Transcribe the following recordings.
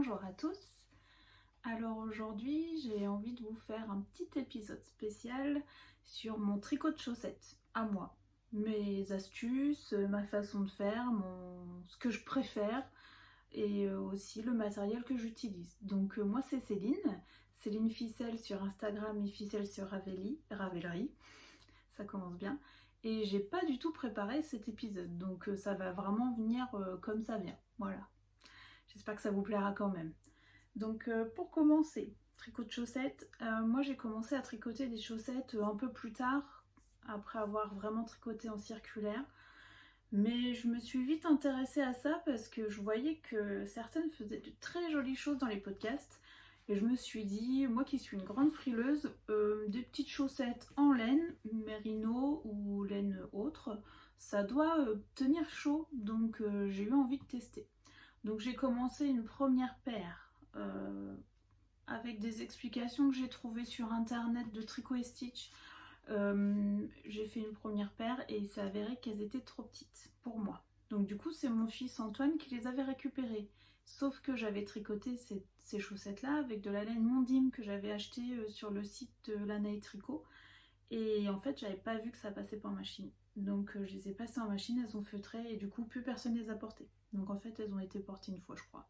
Bonjour à tous. Alors aujourd'hui j'ai envie de vous faire un petit épisode spécial sur mon tricot de chaussettes à moi. Mes astuces, ma façon de faire, ce que je préfère et aussi le matériel que j'utilise. Donc moi c'est Céline Ficelle sur Instagram et Ficelle sur Ravelry, ça commence bien. Et j'ai pas du tout préparé cet épisode, donc ça va vraiment venir comme ça vient, voilà. J'espère que ça vous plaira quand même. Donc pour commencer, tricot de chaussettes, moi j'ai commencé à tricoter des chaussettes un peu plus tard, après avoir vraiment tricoté en circulaire. Mais je me suis vite intéressée à ça parce que je voyais que certaines faisaient de très jolies choses dans les podcasts. Et je me suis dit, moi qui suis une grande frileuse, des petites chaussettes en laine, mérino ou laine autre, ça doit tenir chaud, donc j'ai eu envie de tester. Donc j'ai commencé une première paire avec des explications que j'ai trouvées sur internet de Tricot et Stitch. J'ai fait une première paire et il s'est avéré qu'elles étaient trop petites pour moi. Donc du coup c'est mon fils Antoine qui les avait récupérées. Sauf que j'avais tricoté ces chaussettes là avec de la laine Mondim que j'avais acheté sur le site de Lanaï Tricot. Et en fait j'avais pas vu que ça passait pas en machine. Donc je les ai passées en machine, elles ont feutré et du coup plus personne les a portées. Donc en fait elles ont été portées une fois je crois.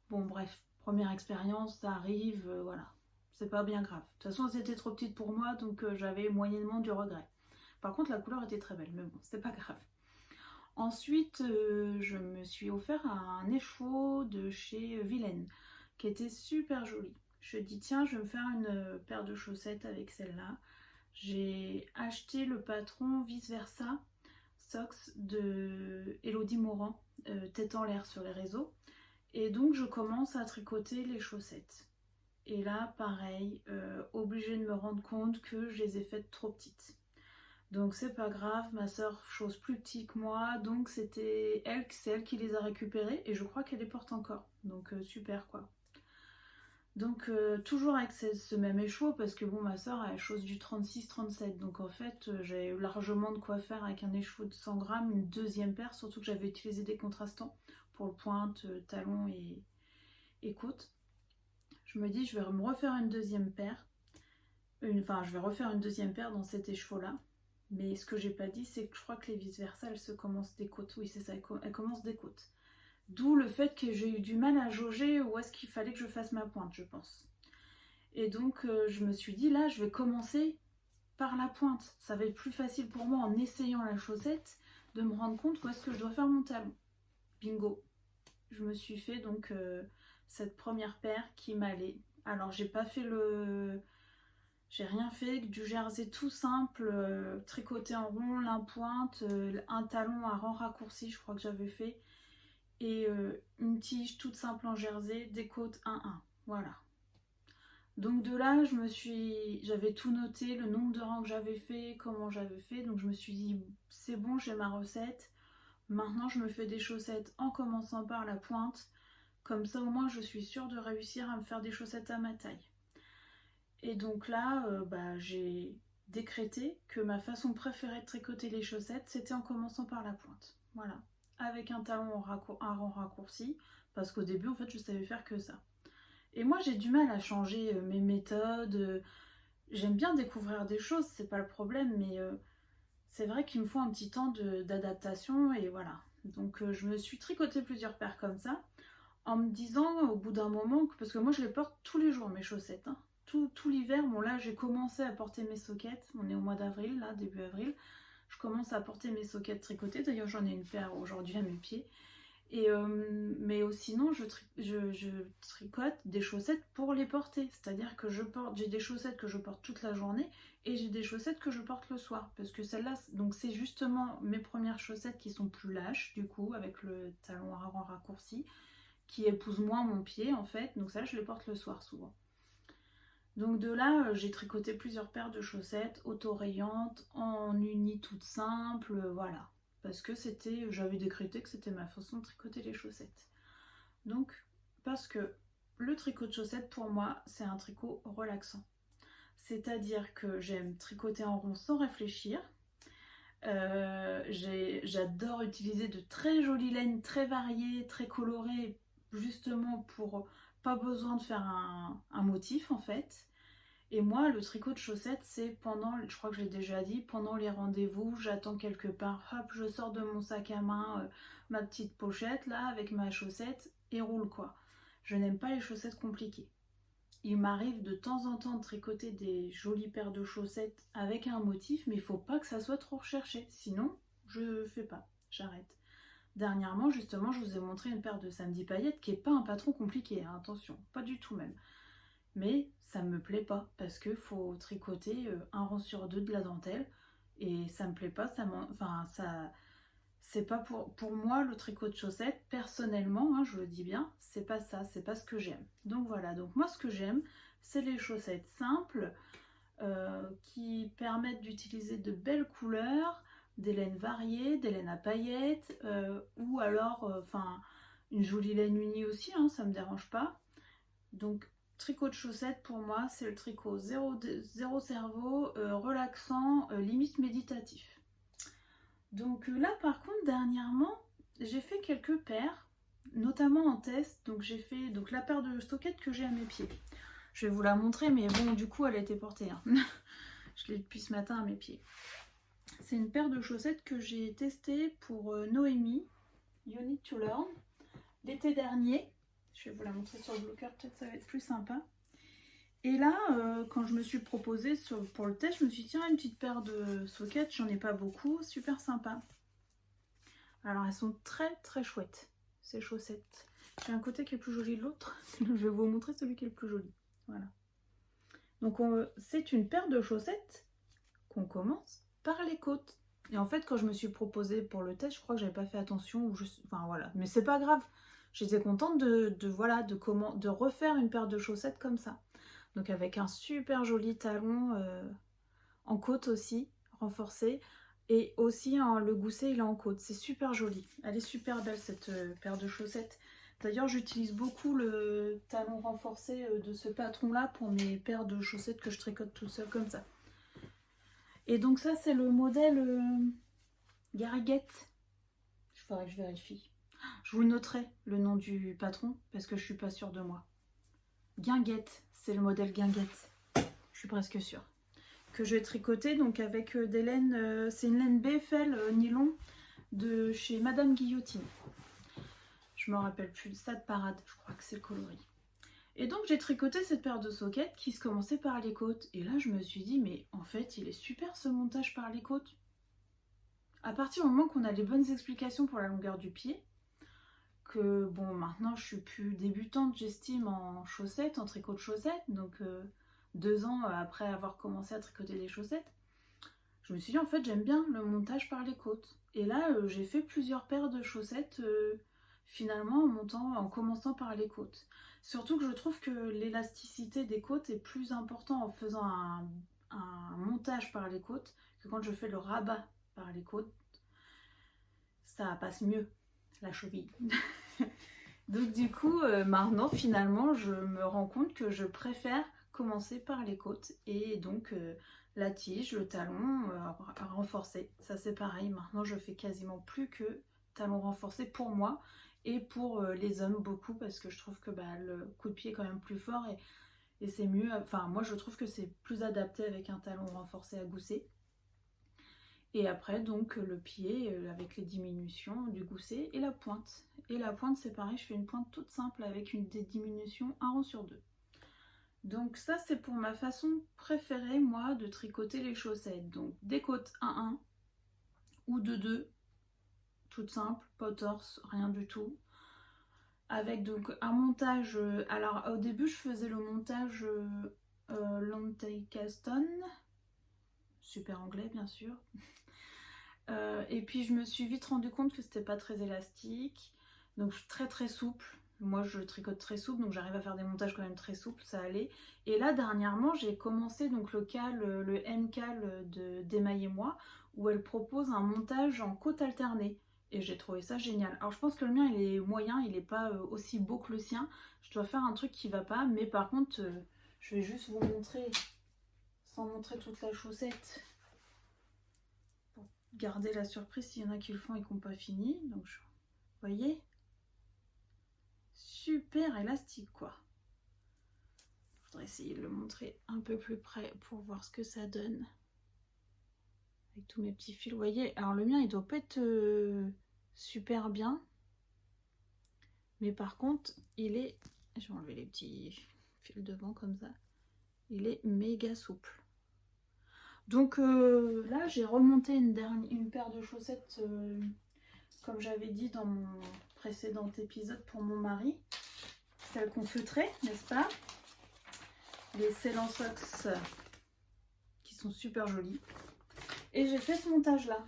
Bon bref, première expérience, ça arrive, voilà. C'est pas bien grave. De toute façon, c'était trop petite pour moi, donc j'avais moyennement du regret. Par contre, la couleur était très belle, mais bon, c'est pas grave. Ensuite, je me suis offert un écheveau de chez Vilaine, qui était super joli. Je dis, tiens, je vais me faire une paire de chaussettes avec celle-là. J'ai acheté le patron Vice Versa Socks de Elodie Morand, tête en l'air sur les réseaux. Et donc je commence à tricoter les chaussettes. Et là, pareil, obligée de me rendre compte que je les ai faites trop petites. Donc c'est pas grave, ma soeur chose plus petite que moi, donc c'est elle qui les a récupérées et je crois qu'elle les porte encore. Donc super quoi. Donc toujours avec ce même écheveau parce que bon ma soeur elle chose du 36-37 donc en fait j'ai largement de quoi faire avec un écheveau de 100 grammes, une deuxième paire, surtout que j'avais utilisé des contrastants pour le pointe, talon et côte. Je me dis je vais me refaire une deuxième paire, je vais refaire une deuxième paire dans cet écheveau là. Mais ce que j'ai pas dit c'est que je crois que les vice versa elles se commencent des côtes, oui c'est ça, elles commencent des côtes. D'où le fait que j'ai eu du mal à jauger où est-ce qu'il fallait que je fasse ma pointe, je pense. Et donc je me suis dit là, je vais commencer par la pointe. Ça va être plus facile pour moi en essayant la chaussette de me rendre compte où est-ce que je dois faire mon talon. Bingo. Je me suis fait donc cette première paire qui m'allait. Alors j'ai pas fait j'ai rien fait, du jersey tout simple, tricoté en rond, l'impointe, un talon à rang raccourci, je crois que j'avais fait. Et une tige toute simple en jersey, des côtes 1-1, voilà. Donc de là, j'avais tout noté, le nombre de rangs que j'avais fait, comment j'avais fait, donc je me suis dit, c'est bon, j'ai ma recette. Maintenant, je me fais des chaussettes en commençant par la pointe, comme ça au moins je suis sûre de réussir à me faire des chaussettes à ma taille. Et donc là, j'ai décrété que ma façon préférée de tricoter les chaussettes, c'était en commençant par la pointe, voilà. Avec un talon un rang raccourci, parce qu'au début en fait je savais faire que ça. Et moi j'ai du mal à changer mes méthodes, j'aime bien découvrir des choses, c'est pas le problème, mais c'est vrai qu'il me faut un petit temps d'adaptation et voilà. Donc je me suis tricoté plusieurs paires comme ça, en me disant au bout d'un moment, parce que moi je les porte tous les jours mes chaussettes, hein. Tout l'hiver, bon là j'ai commencé à porter mes sockets, on est au mois d'avril, là début avril, je commence à porter mes sockets tricotées, d'ailleurs j'en ai une paire aujourd'hui à mes pieds. Et mais sinon je tricote des chaussettes pour les porter, c'est-à-dire que j'ai des chaussettes que je porte toute la journée et j'ai des chaussettes que je porte le soir, parce que celles-là, donc c'est justement mes premières chaussettes qui sont plus lâches du coup, avec le talon à rang raccourci, qui épousent moins mon pied en fait, donc ça je les porte le soir souvent. Donc de là, j'ai tricoté plusieurs paires de chaussettes auto-rayantes, en uni toutes simples, voilà. Parce que j'avais décrété que c'était ma façon de tricoter les chaussettes. Donc, parce que le tricot de chaussettes, pour moi, c'est un tricot relaxant. C'est-à-dire que j'aime tricoter en rond sans réfléchir. J'adore utiliser de très jolies laines, très variées, très colorées, justement pour pas besoin de faire un motif en fait. Et moi, le tricot de chaussettes, c'est pendant, je crois que j'ai déjà dit, pendant les rendez-vous, j'attends quelque part, hop, je sors de mon sac à main, ma petite pochette là, avec ma chaussette, et roule quoi. Je n'aime pas les chaussettes compliquées. Il m'arrive de temps en temps de tricoter des jolies paires de chaussettes avec un motif, mais il faut pas que ça soit trop recherché, sinon je fais pas, j'arrête. Dernièrement, justement, je vous ai montré une paire de samedi paillettes qui est pas un patron compliqué, hein, attention, pas du tout même. Mais ça me plaît pas parce que faut tricoter un rang sur deux de la dentelle et ça me plaît pas, c'est pas pour moi le tricot de chaussettes, personnellement, hein, je le dis bien, c'est pas ça, c'est pas ce que j'aime. Donc voilà, donc moi ce que j'aime, c'est les chaussettes simples qui permettent d'utiliser de belles couleurs, des laines variées, des laines à paillettes, ou alors une jolie laine unie aussi, hein, ça me dérange pas. Donc tricot de chaussettes pour moi c'est le tricot zéro cerveau, relaxant, limite méditatif. Donc là par contre dernièrement j'ai fait quelques paires, notamment en test. Donc j'ai fait la paire de stockettes que j'ai à mes pieds. Je vais vous la montrer, mais bon du coup elle a été portée, hein. Je l'ai depuis ce matin à mes pieds. C'est une paire de chaussettes que j'ai testée pour Noémie, You Need to Learn, l'été dernier. Je vais vous la montrer sur le bloqueur, peut-être ça va être plus sympa. Et là, quand je me suis proposée pour le test, je me suis dit tiens, une petite paire de sockets, j'en ai pas beaucoup, super sympa. Alors elles sont très très chouettes, ces chaussettes. J'ai un côté qui est plus joli de l'autre, je vais vous montrer celui qui est le plus joli. Voilà. Donc c'est une paire de chaussettes qu'on commence par les côtes. Et en fait, quand je me suis proposée pour le test, je crois que j'avais pas fait attention, enfin voilà, mais c'est pas grave. J'étais contente de refaire une paire de chaussettes comme ça. Donc avec un super joli talon en côte aussi, renforcé. Et aussi le gousset il est en côte. C'est super joli. Elle est super belle cette paire de chaussettes. D'ailleurs j'utilise beaucoup le talon renforcé de ce patron là pour mes paires de chaussettes que je tricote toute seule comme ça. Et donc ça c'est le modèle Gariguette. Il faudrait que je vérifie. Je vous noterai le nom du patron parce que je suis pas sûre de moi. Guinguette, c'est le modèle Guinguette. Je suis presque sûre. Que je vais tricoter donc avec des laines, c'est une laine BFL nylon de chez Madame Guillotine. Je me rappelle plus, ça de parade, je crois que c'est le coloris. Et donc j'ai tricoté cette paire de sockets qui se commençait par les côtes. Et là je me suis dit mais en fait il est super ce montage par les côtes. À partir du moment qu'on a les bonnes explications pour la longueur du pied, que bon maintenant je suis plus débutante j'estime en chaussettes, en tricot de chaussettes, donc 2 ans après avoir commencé à tricoter des chaussettes, je me suis dit en fait j'aime bien le montage par les côtes. Et là j'ai fait plusieurs paires de chaussettes finalement en commençant par les côtes. Surtout que je trouve que l'élasticité des côtes est plus importante en faisant un montage par les côtes que quand je fais le rabat par les côtes. Ça passe mieux la cheville. Donc du coup maintenant finalement je me rends compte que je préfère commencer par les côtes et donc la tige, le talon renforcé. Ça c'est pareil, maintenant je fais quasiment plus que talon renforcé pour moi et pour les hommes beaucoup parce que je trouve que le coup de pied est quand même plus fort et c'est mieux, enfin moi je trouve que c'est plus adapté avec un talon renforcé à gousset. Et après donc le pied avec les diminutions du gousset et la pointe. Et la pointe c'est pareil, je fais une pointe toute simple avec des diminutions 1 rang sur 2. Donc ça c'est pour ma façon préférée moi de tricoter les chaussettes. Donc des côtes 1-1 ou 2-2, toute simple, pas torse, rien du tout. Avec donc un montage, alors au début je faisais le montage Lanteicaston, super anglais bien sûr. Et puis je me suis vite rendu compte que c'était pas très élastique, donc très très souple. Moi je tricote très souple, donc j'arrive à faire des montages quand même très souples, ça allait. Et là dernièrement j'ai commencé donc le M-Cal d'Emma et moi, où elle propose un montage en côte alternée. Et j'ai trouvé ça génial. Alors je pense que le mien il est moyen, il est pas aussi beau que le sien. Je dois faire un truc qui va pas, mais par contre je vais juste vous montrer, sans montrer toute la chaussette, garder la surprise s'il y en a qui le font et qui n'ont pas fini. Donc vous voyez, super élastique quoi. Je voudrais essayer de le montrer un peu plus près pour voir ce que ça donne. Avec tous mes petits fils, vous voyez. Alors le mien il doit pas être super bien. Mais par contre il est... Je vais enlever les petits fils devant comme ça. Il est méga souple. Donc là j'ai remonté une paire de chaussettes comme j'avais dit dans mon précédent épisode pour mon mari. Celles qu'on feutrait, n'est-ce pas? Les Celan Socks qui sont super jolies. Et j'ai fait ce montage là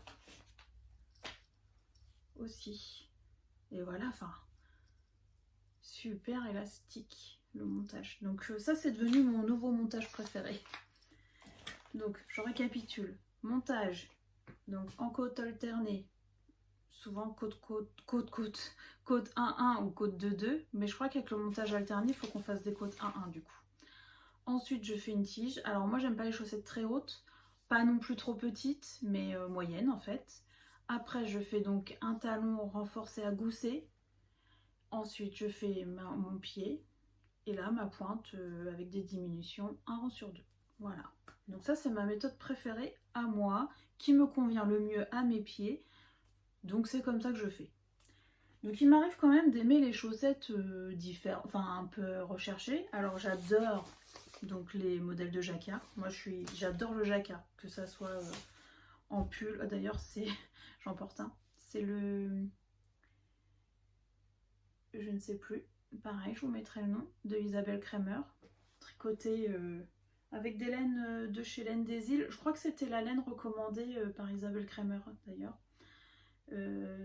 aussi. Et voilà, enfin, super élastique le montage. Donc ça c'est devenu mon nouveau montage préféré. Donc je récapitule. Montage, donc en côte alternée, souvent côte 1-1 ou côte 2-2, mais je crois qu'avec le montage alterné, il faut qu'on fasse des côtes 1-1 du coup. Ensuite je fais une tige. Alors moi j'aime pas les chaussettes très hautes, pas non plus trop petites, mais moyennes en fait. Après je fais donc un talon renforcé à gousset. Ensuite je fais mon pied. Et là ma pointe avec des diminutions, 1 rang sur 2. Voilà. Donc ça c'est ma méthode préférée à moi, qui me convient le mieux à mes pieds. Donc c'est comme ça que je fais. Donc il m'arrive quand même d'aimer les chaussettes différentes, enfin un peu recherchées. Alors j'adore donc les modèles de jacquard. Moi j'adore le jacquard, que ça soit en pull. D'ailleurs c'est, j'en porte un. C'est le, je ne sais plus. Pareil, je vous mettrai le nom de Isabelle Kremer, tricoté avec des laines de chez Laine des Îles. Je crois que c'était la laine recommandée par Isabelle Kremer d'ailleurs.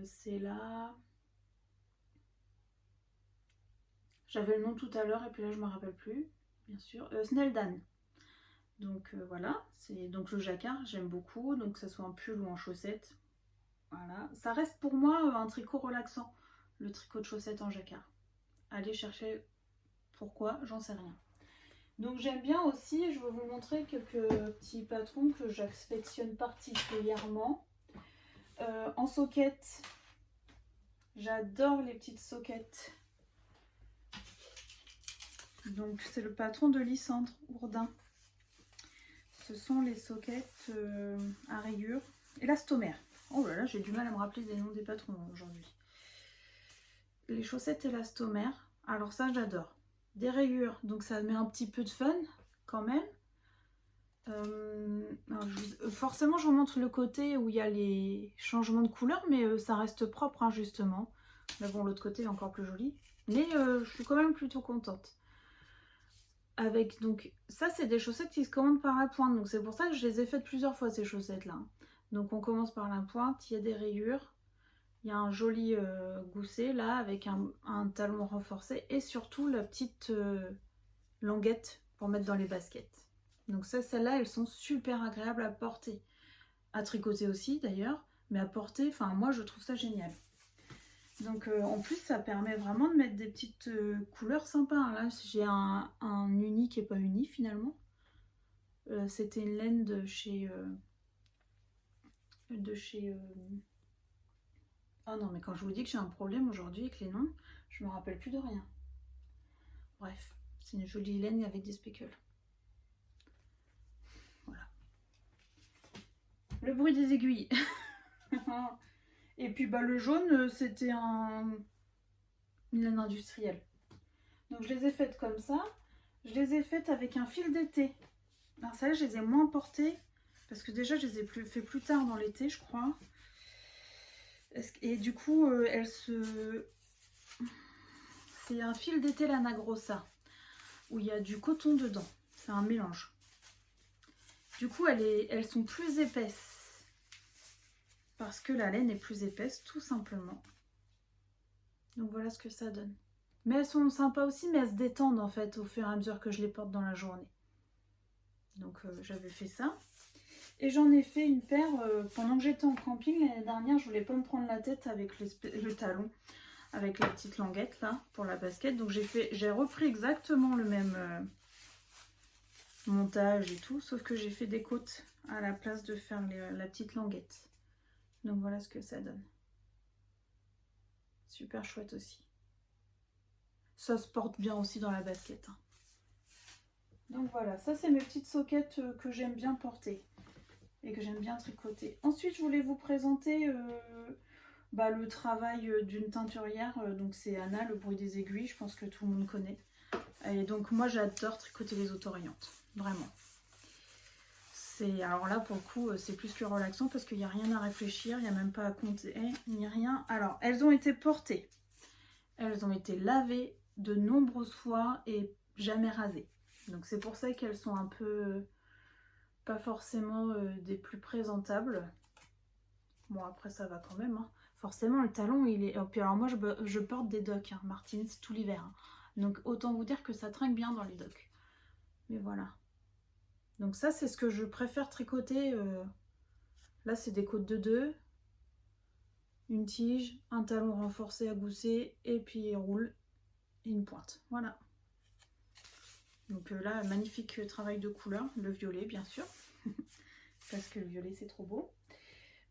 C'est là. J'avais le nom tout à l'heure et puis là je me rappelle plus, bien sûr. Snelldane. Donc voilà, c'est donc le jacquard, j'aime beaucoup, donc que ce soit en pull ou en chaussettes. Voilà, ça reste pour moi un tricot relaxant, le tricot de chaussettes en jacquard. Allez chercher pourquoi, j'en sais rien. Donc j'aime bien aussi, je vais vous montrer quelques petits patrons que j'affectionne particulièrement. En soquette, j'adore les petites soquettes. Donc c'est le patron de Lysandre Ourdin. Ce sont les soquettes à rayures. Élastomères. Oh là là, j'ai du mal à me rappeler des noms des patrons aujourd'hui. Les chaussettes élastomères. Alors ça j'adore. Des rayures, donc ça met un petit peu de fun quand même. Forcément je vous montre le côté où il y a les changements de couleur, mais ça reste propre hein, justement. Mais bon, l'autre côté est encore plus joli. Mais je suis quand même plutôt contente. Avec donc, ça c'est des chaussettes qui se commandent par la pointe. Donc c'est pour ça que je les ai faites plusieurs fois ces chaussettes là. Donc on commence par la pointe, il y a des rayures. Il y a un joli gousset là avec un talon renforcé. Et surtout la petite languette pour mettre dans les baskets. Donc ça, celles-là, elles sont super agréables à porter. À tricoter aussi d'ailleurs, mais à porter, enfin moi je trouve ça génial. Donc en plus ça permet vraiment de mettre des petites couleurs sympas. Hein. Là j'ai un uni qui n'est pas uni finalement. C'était une laine de chez... Ah non mais quand je vous dis que j'ai un problème aujourd'hui avec les noms, je me rappelle plus de rien. Bref, c'est une jolie laine avec des spécules. Voilà. Le bruit des aiguilles. Et puis bah, le jaune, c'était une laine industrielle. Donc je les ai faites comme ça. Je les ai faites avec un fil d'été. Alors ça, je les ai moins portées. Parce que déjà, je les ai fait plus tard dans l'été, je crois. Et du coup, c'est un fil d'été Lana Grossa. Où il y a du coton dedans. C'est un mélange. Du coup, elles sont plus épaisses. Parce que la laine est plus épaisse, tout simplement. Donc voilà ce que ça donne. Mais elles sont sympas aussi, mais elles se détendent en fait au fur et à mesure que je les porte dans la journée. Donc j'avais fait ça. Et j'en ai fait une paire pendant que j'étais en camping l'année dernière. Je voulais pas me prendre la tête avec le talon, avec la petite languette là pour la basket. Donc j'ai repris exactement le même montage et tout, sauf que j'ai fait des côtes à la place de faire la petite languette. Donc voilà ce que ça donne. Super chouette aussi. Ça se porte bien aussi dans la basket. Donc voilà, ça c'est mes petites soquettes que j'aime bien porter et que j'aime bien tricoter. Ensuite, je voulais vous présenter le travail d'une teinturière. Donc c'est Anna, le bruit des aiguilles, je pense que tout le monde connaît. Et donc moi j'adore tricoter les auto-orientes, vraiment. Alors là pour le coup c'est plus que relaxant parce qu'il n'y a rien à réfléchir, il n'y a même pas à compter, ni rien. Alors elles ont été portées, elles ont été lavées de nombreuses fois et jamais rasées. Donc c'est pour ça qu'elles sont un peu pas forcément des plus présentables. Bon après ça va quand même, hein. Forcément le talon il est... Oh, puis alors moi je porte des docks, hein, Martins, tout l'hiver. Hein. Donc autant vous dire que ça trinque bien dans les docks. Mais voilà. Donc ça c'est ce que je préfère tricoter. Là c'est des côtes de 2. Une tige, un talon renforcé à gousset et puis roule et une pointe. Voilà. Donc là magnifique travail de couleur, le violet bien sûr. Parce que le violet c'est trop beau.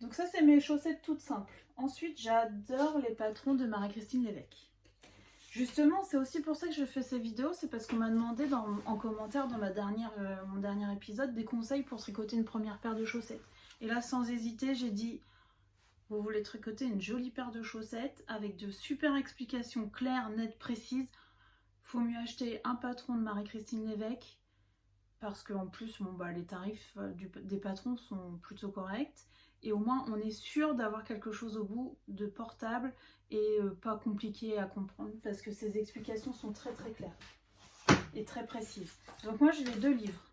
Donc ça c'est mes chaussettes toutes simples. Ensuite j'adore les patrons de Marie-Christine Lévesque. Justement c'est aussi pour ça que je fais ces vidéos, c'est parce qu'on m'a demandé en commentaire dans mon dernier épisode des conseils pour tricoter une première paire de chaussettes. Et là sans hésiter j'ai dit, vous voulez tricoter une jolie paire de chaussettes avec de super explications claires, nettes, précises. Faut mieux acheter un patron de Marie-Christine Lévesque parce qu'en plus les tarifs des patrons sont plutôt corrects. Et au moins on est sûr d'avoir quelque chose au bout de portable et pas compliqué à comprendre parce que ces explications sont très très claires et très précises. Donc moi j'ai les 2 livres.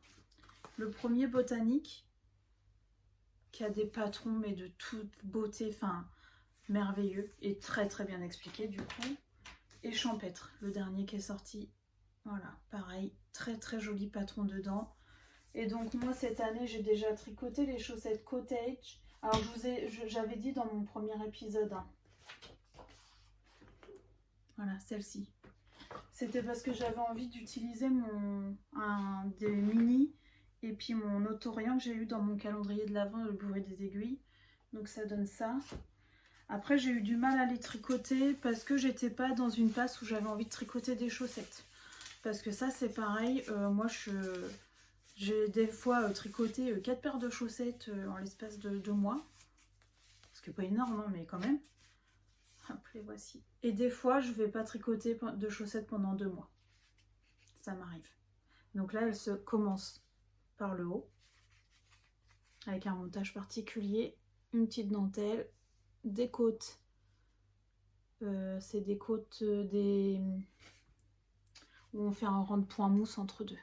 Le premier botanique qui a des patrons mais de toute beauté, enfin merveilleux et très très bien expliqué du coup. Et champêtre, le dernier qui est sorti. Voilà, pareil, très très joli patron dedans. Et donc moi cette année j'ai déjà tricoté les chaussettes Cottage. Alors j'avais dit dans mon premier épisode, hein. Voilà, celle-ci. C'était parce que j'avais envie d'utiliser des mini et puis mon auto-orient que j'ai eu dans mon calendrier de l'Avent, le bruit des aiguilles. Donc ça donne ça. Après j'ai eu du mal à les tricoter parce que j'étais pas dans une passe où j'avais envie de tricoter des chaussettes. Parce que ça c'est pareil, moi j'ai des fois tricoté 4 paires de chaussettes en l'espace de 2 mois. Ce qui n'est pas énorme, hein, mais quand même. Hop, les voici. Et des fois, je ne vais pas tricoter de chaussettes pendant 2 mois. Ça m'arrive. Donc là, elle se commence par le haut. Avec un montage particulier. Une petite dentelle. Des côtes. C'est des côtes où on fait un rang de point mousse entre deux.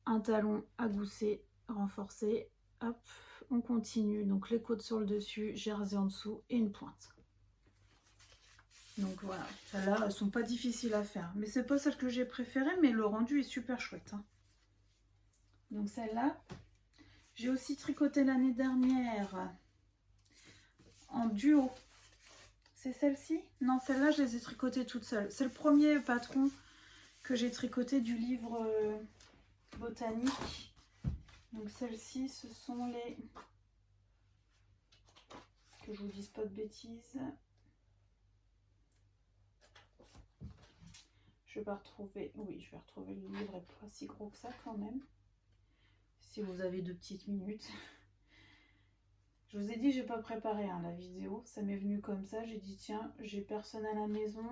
Un talon à gousset renforcé. Hop, on continue. Donc les côtes sur le dessus, jersey en dessous et une pointe. Donc voilà, celles-là, elles sont pas difficiles à faire. Mais c'est pas celle que j'ai préférée, mais le rendu est super chouette. Hein. Donc celle-là, j'ai aussi tricoté l'année dernière en duo. C'est celle-ci? Non, celle-là, je les ai tricotées toutes seules. C'est le premier patron que j'ai tricoté du livre botanique. Donc celles-ci, ce sont les... Que je vous dise pas de bêtises. Je vais retrouver... Oui, je vais retrouver le livre, il n'est pas si gros que ça quand même. Si vous avez 2 petites minutes. Je vous ai dit, j'ai pas préparé la vidéo. Ça m'est venu comme ça. J'ai dit, tiens, j'ai personne à la maison.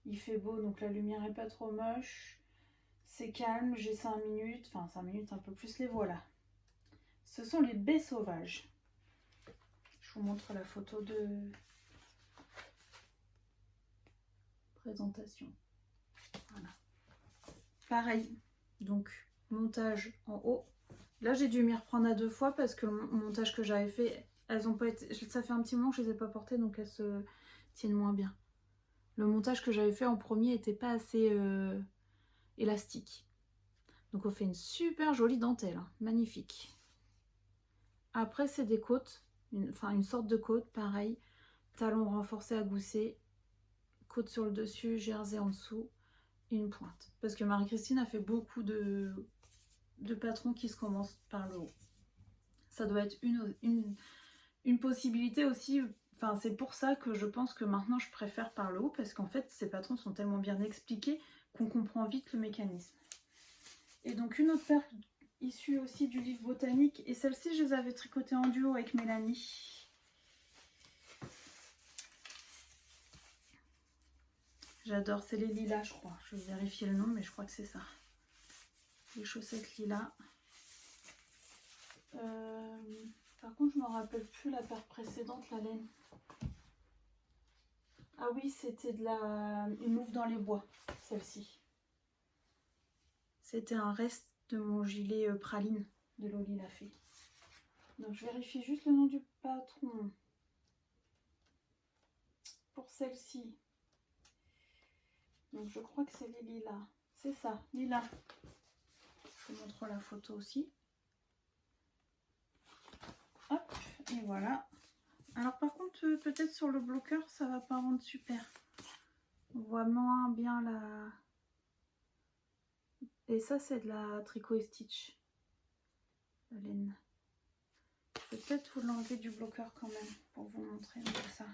Il fait beau, donc la lumière est pas trop moche. C'est calme, j'ai 5 minutes. Enfin, 5 minutes, un peu plus, les voilà. Ce sont les baies sauvages. Je vous montre la photo de présentation. Voilà. Pareil. Donc, montage en haut. Là, j'ai dû m'y reprendre à 2 fois parce que le montage que j'avais fait, elles ont pas été... Ça fait un petit moment que je les ai pas portées, donc elles se tiennent moins bien. Le montage que j'avais fait en premier était pas assez élastique. Donc on fait une super jolie dentelle, hein, magnifique. Après, c'est des côtes, une sorte de côte, pareil. Talon renforcé à gousset, côte sur le dessus, jersey en dessous, et une pointe. Parce que Marie-Christine a fait beaucoup de patrons qui se commencent par le haut. Ça doit être une possibilité aussi, Enfin, c'est pour ça que je pense que maintenant je préfère par le haut, parce qu'en fait ces patrons sont tellement bien expliqués qu'on comprend vite le mécanisme. Et donc une autre paire issue aussi du livre botanique, et celle-ci je les avais tricotées en duo avec Mélanie. J'adore, c'est les lilas je crois, je vais vérifier le nom mais je crois que c'est ça. Les chaussettes lilas. Par contre je me rappelle plus la paire précédente, la laine. Ah oui, c'était une louve dans les bois, celle-ci. C'était un reste de mon gilet praline de Loli l'a fait. Donc je vérifie juste le nom du patron. Pour celle-ci. Donc je crois que c'est les lilas. C'est ça, lilas. Je vous montre la photo aussi. Hop, et voilà. Alors par contre, peut-être sur le bloqueur, ça va pas rendre super. On voit moins bien la... Et ça, c'est de la tricot et stitch. La laine. Je vais peut-être vous l'enlever du bloqueur quand même, pour vous montrer ça.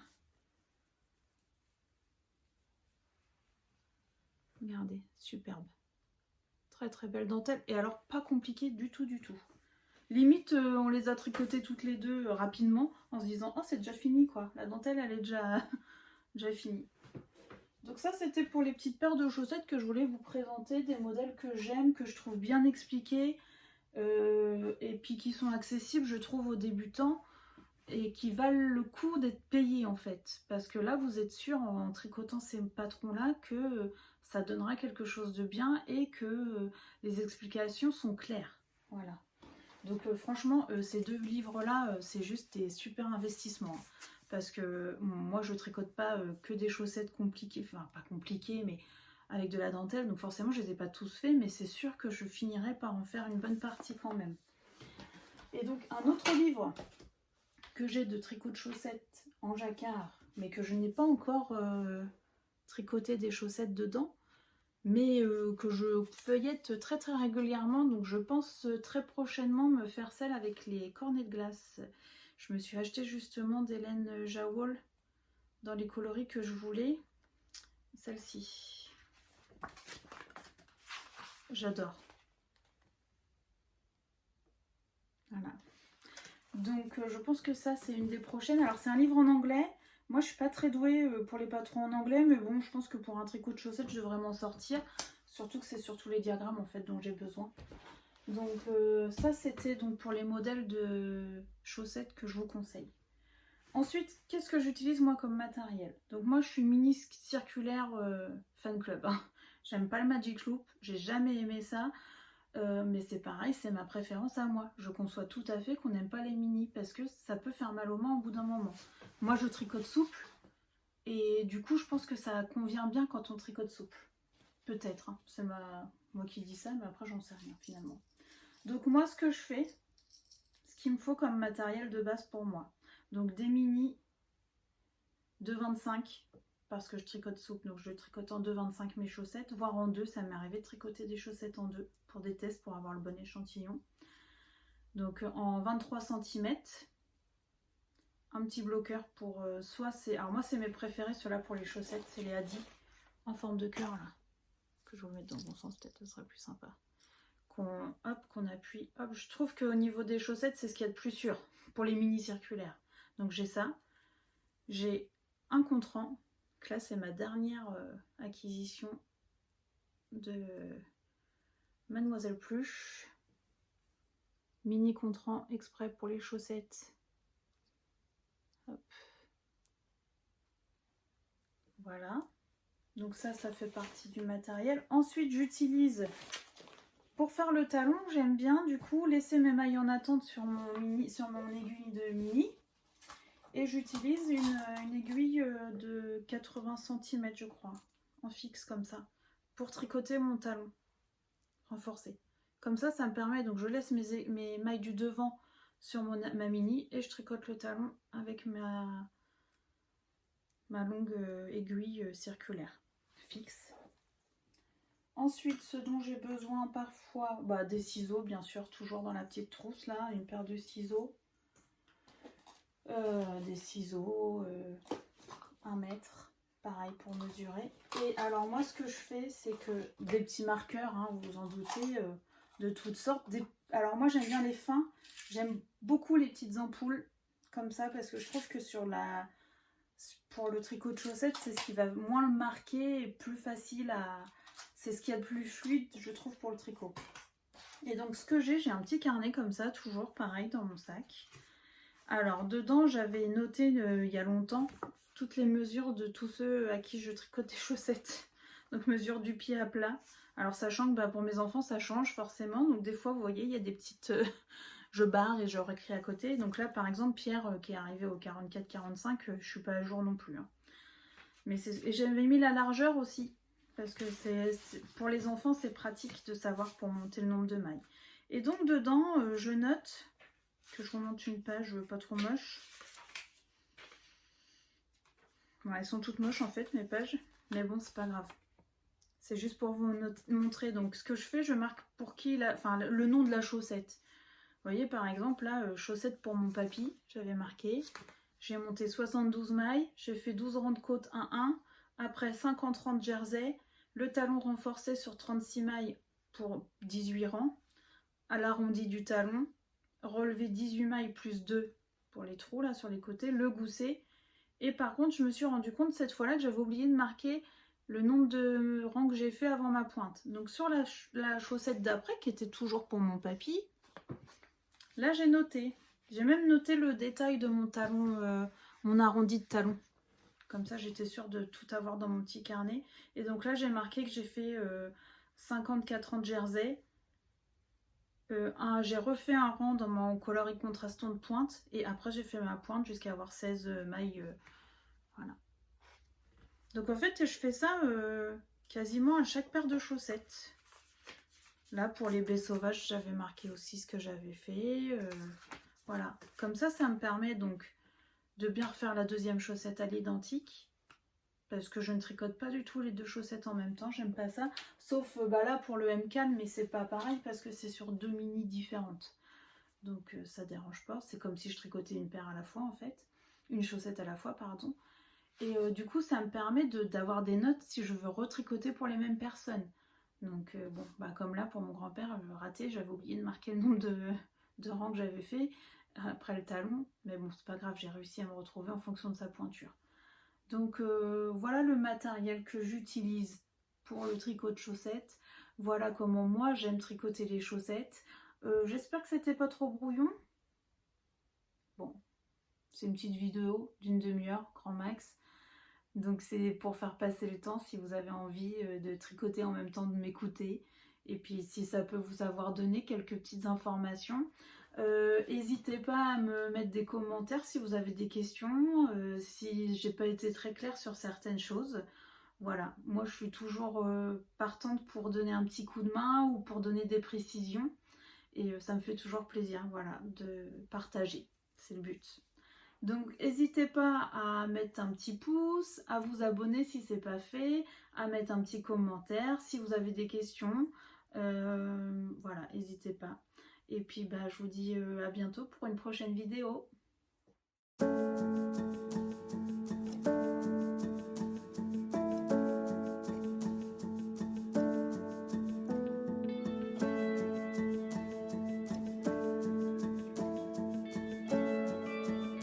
Regardez, superbe. Très très belle dentelle. Et alors, pas compliqué du tout du tout. Limite, on les a tricotées toutes les deux rapidement, en se disant, oh c'est déjà fini quoi. La dentelle, elle est déjà, déjà finie. Donc ça, c'était pour les petites paires de chaussettes que je voulais vous présenter. Des modèles que j'aime, que je trouve bien expliqués. Et puis qui sont accessibles, je trouve, aux débutants. Et qui valent le coup d'être payés en fait. Parce que là, vous êtes sûr, en tricotant ces patrons-là, que ça donnera quelque chose de bien et que les explications sont claires. Voilà. Donc franchement, ces deux livres-là, c'est juste des super investissements. Parce que moi, je tricote pas que des chaussettes compliquées, enfin pas compliquées, mais avec de la dentelle. Donc forcément, je les ai pas tous faits, mais c'est sûr que je finirai par en faire une bonne partie quand même. Et donc, un autre livre que j'ai de tricot de chaussettes en jacquard, mais que je n'ai pas encore tricoté des chaussettes dedans, mais que je feuillette très très régulièrement, donc je pense très prochainement me faire celle avec les cornets de glace. Je me suis acheté justement des laines Jawol dans les coloris que je voulais. Celle-ci. J'adore. Voilà. Donc je pense que ça c'est une des prochaines. Alors c'est un livre en anglais. Moi je suis pas très douée pour les patrons en anglais, mais bon je pense que pour un tricot de chaussettes je devrais m'en sortir. Surtout que c'est surtout les diagrammes en fait dont j'ai besoin. Donc ça c'était donc pour les modèles de chaussettes que je vous conseille. Ensuite, qu'est-ce que j'utilise moi comme matériel? Donc moi je suis mini circulaire fan club. Hein. J'aime pas le Magic Loop, j'ai jamais aimé ça. Mais c'est pareil, c'est ma préférence à moi. Je conçois tout à fait qu'on n'aime pas les mini parce que ça peut faire mal aux mains au bout d'un moment. Moi je tricote souple et du coup je pense que ça convient bien quand on tricote souple. Peut-être, hein. C'est moi qui dis ça, mais après j'en sais rien finalement. Donc moi ce que je fais, ce qu'il me faut comme matériel de base pour moi. Donc des mini de 25 parce que je tricote souple, donc je tricote en 2,25 mes chaussettes, voire en 2, ça m'est arrivé de tricoter des chaussettes en 2 pour des tests, pour avoir le bon échantillon. Donc en 23 cm, un petit bloqueur pour soit c'est... Alors moi c'est mes préférés, ceux-là pour les chaussettes, c'est les Adi en forme de cœur là. Que je vais vous mettre dans le bon sens, peut-être ce serait plus sympa. Qu'on appuie. Hop, je trouve qu'au niveau des chaussettes, c'est ce qu'il y a de plus sûr pour les mini circulaires. Donc j'ai ça. J'ai un contrant. Là, c'est ma dernière acquisition de Mademoiselle Pluche. Mini contrant exprès pour les chaussettes. Hop. Voilà. Donc ça fait partie du matériel. Ensuite, j'utilise, pour faire le talon, j'aime bien du coup laisser mes mailles en attente sur mon aiguille de mini. Et j'utilise une aiguille de 80 cm, je crois, en fixe comme ça, pour tricoter mon talon renforcé. Comme ça, ça me permet, donc je laisse mes mailles du devant sur ma mini et je tricote le talon avec ma longue aiguille circulaire fixe. Ensuite, ce dont j'ai besoin parfois, des ciseaux, bien sûr, toujours dans la petite trousse là, une paire de ciseaux. des ciseaux, 1 mètre, pareil pour mesurer. Et alors moi ce que je fais, c'est que des petits marqueurs, hein, vous vous en doutez, de toutes sortes. Alors moi j'aime bien les fins, j'aime beaucoup les petites ampoules comme ça parce que je trouve que pour le tricot de chaussettes, c'est ce qui va moins le marquer et plus facile à... C'est ce qui est le plus fluide, je trouve, pour le tricot. Et donc ce que j'ai un petit carnet comme ça, toujours pareil dans mon sac. Alors dedans, j'avais noté il y a longtemps toutes les mesures de tous ceux à qui je tricote des chaussettes. Donc mesure du pied à plat. Alors sachant que pour mes enfants, ça change forcément. Donc des fois, vous voyez, il y a des petites... je barre et je réécris à côté. Donc là, par exemple, Pierre, qui est arrivé au 44-45, je suis pas à jour non plus. Hein. Mais et j'avais mis la largeur aussi. Parce que pour les enfants, c'est pratique de savoir pour monter le nombre de mailles. Et donc dedans, je note... que je remonte une page pas trop moche. Bon, elles sont toutes moches en fait mes pages, mais bon c'est pas grave. C'est juste pour vous montrer. Donc ce que je fais, je marque pour qui le nom de la chaussette. Vous voyez par exemple là, chaussette pour mon papy, j'avais marqué. J'ai monté 72 mailles, j'ai fait 12 rangs de côte 1-1, après 50 rangs de jersey, le talon renforcé sur 36 mailles pour 18 rangs, à l'arrondi du talon, relever 18 mailles plus 2 pour les trous là sur les côtés, le gousset. Et par contre je me suis rendu compte cette fois là que j'avais oublié de marquer le nombre de rangs que j'ai fait avant ma pointe. Donc sur la chaussette d'après qui était toujours pour mon papy, là j'ai noté. J'ai même noté le détail de mon talon, mon arrondi de talon. Comme ça j'étais sûre de tout avoir dans mon petit carnet. Et donc là j'ai marqué que j'ai fait 54 ans de jersey. J'ai refait un rang dans mon coloris contrastant de pointe et après j'ai fait ma pointe jusqu'à avoir 16 mailles. Voilà. Donc en fait je fais ça quasiment à chaque paire de chaussettes. Là pour les baies sauvages j'avais marqué aussi ce que j'avais fait. Voilà. Comme ça me permet donc de bien refaire la deuxième chaussette à l'identique. Parce que je ne tricote pas du tout les deux chaussettes en même temps, j'aime pas ça. Sauf là pour le MK, mais c'est pas pareil parce que c'est sur 2 mini différentes. Donc ça dérange pas, c'est comme si je tricotais une paire à la fois en fait. Une chaussette à la fois, pardon. Et du coup ça me permet d'avoir des notes si je veux retricoter pour les mêmes personnes. Donc bon, comme là pour mon grand-père, raté, j'avais oublié de marquer le nombre de rangs que j'avais fait après le talon. Mais bon, c'est pas grave, j'ai réussi à me retrouver en fonction de sa pointure. Donc voilà le matériel que j'utilise pour le tricot de chaussettes. Voilà comment moi j'aime tricoter les chaussettes. J'espère que c'était pas trop brouillon. Bon, c'est une petite vidéo d'une demi-heure, grand max. Donc c'est pour faire passer le temps si vous avez envie de tricoter en même temps de m'écouter. Et puis si ça peut vous avoir donné quelques petites informations. N'hésitez pas à me mettre des commentaires si vous avez des questions, si j'ai pas été très claire sur certaines choses. Voilà, moi je suis toujours partante pour donner un petit coup de main ou pour donner des précisions. Et ça me fait toujours plaisir, voilà, de partager, c'est le but. Donc n'hésitez pas à mettre un petit pouce, à vous abonner si c'est pas fait, à mettre un petit commentaire si vous avez des questions. Voilà, n'hésitez pas. Et puis je vous dis à bientôt pour une prochaine vidéo.